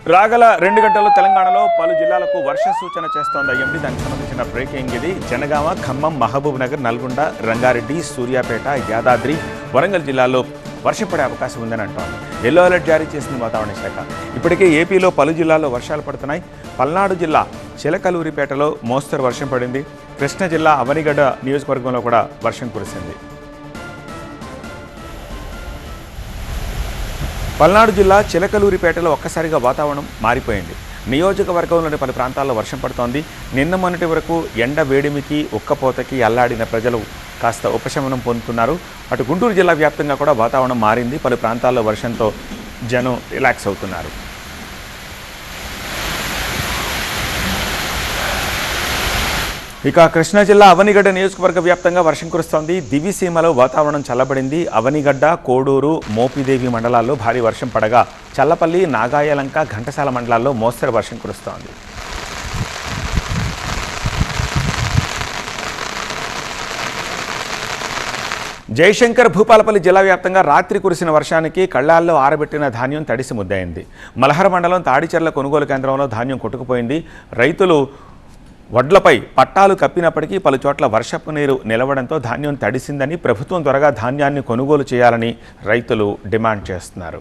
రాగల 2 గంటల్లో తెలంగాణలో పలు జిల్లాలకు వర్ష సూచన చేస్తోంది ఐఎండీ. దానికి సంబంధించిన బ్రేకింగ్ ఇది. జనగామ, ఖమ్మం, మహబూబ్ నగర్, నల్గొండ, రంగారెడ్డి, సూర్యాపేట, యాదాద్రి, వరంగల్ జిల్లాల్లో వర్షం పడే అవకాశం ఉందని అంటోంది. ఎల్లో అలర్ట్ జారీ చేసింది వాతావరణ శాఖ. ఇప్పటికే ఏపీలో పలు జిల్లాల్లో వర్షాలు పడుతున్నాయి. పల్నాడు జిల్లా చిలకలూరిపేటలో మోస్తరు వర్షం పడింది. కృష్ణా జిల్లా అవనిగడ్డ నియోజకవర్గంలో కూడా వర్షం కురిసింది. పల్నాడు జిల్లా చిలకలూరిపేటలో ఒక్కసారిగా వాతావరణం మారిపోయింది. నియోజకవర్గంలోని పలు ప్రాంతాల్లో వర్షం పడుతోంది. నిన్న మొన్నటి వరకు ఎండ వేడిమికి ఉక్కపోతకి అల్లాడిన ప్రజలు కాస్త ఉపశమనం పొందుతున్నారు. అటు గుంటూరు జిల్లా వ్యాప్తంగా కూడా వాతావరణం మారింది. పలు ప్రాంతాల్లో వర్షంతో జనం రిలాక్స్ అవుతున్నారు. ఇక కృష్ణా జిల్లా అవనిగడ్డ నియోజకవర్గ వ్యాప్తంగా వర్షం కురుస్తోంది. దివిసీమలో వాతావరణం చల్లబడింది. అవనిగడ్డ, కోడూరు, మోపిదేవి మండలాల్లో భారీ వర్షం పడగా చల్లపల్లి, నాగాయలంక, ఘంటసాల మండలాల్లో మోస్తరు వర్షం కురుస్తోంది. జయశంకర్ భూపాలపల్లి జిల్లా వ్యాప్తంగా రాత్రి కురిసిన వర్షానికి కళ్ళాల్లో ఆరబెట్టిన ధాన్యం తడిసి ముద్దయింది. మలహర మండలం తాడిచెర్ల కొనుగోలు కేంద్రంలో ధాన్యం కొట్టుకుపోయింది. రైతులు వడ్లపై పట్టాలు కప్పినప్పటికీ పలు చోట్ల వర్షపు నీరు నిలవడంతో ధాన్యం తడిసిందని, ప్రభుత్వం త్వరగా ధాన్యాన్ని కొనుగోలు చేయాలని రైతులు డిమాండ్ చేస్తున్నారు.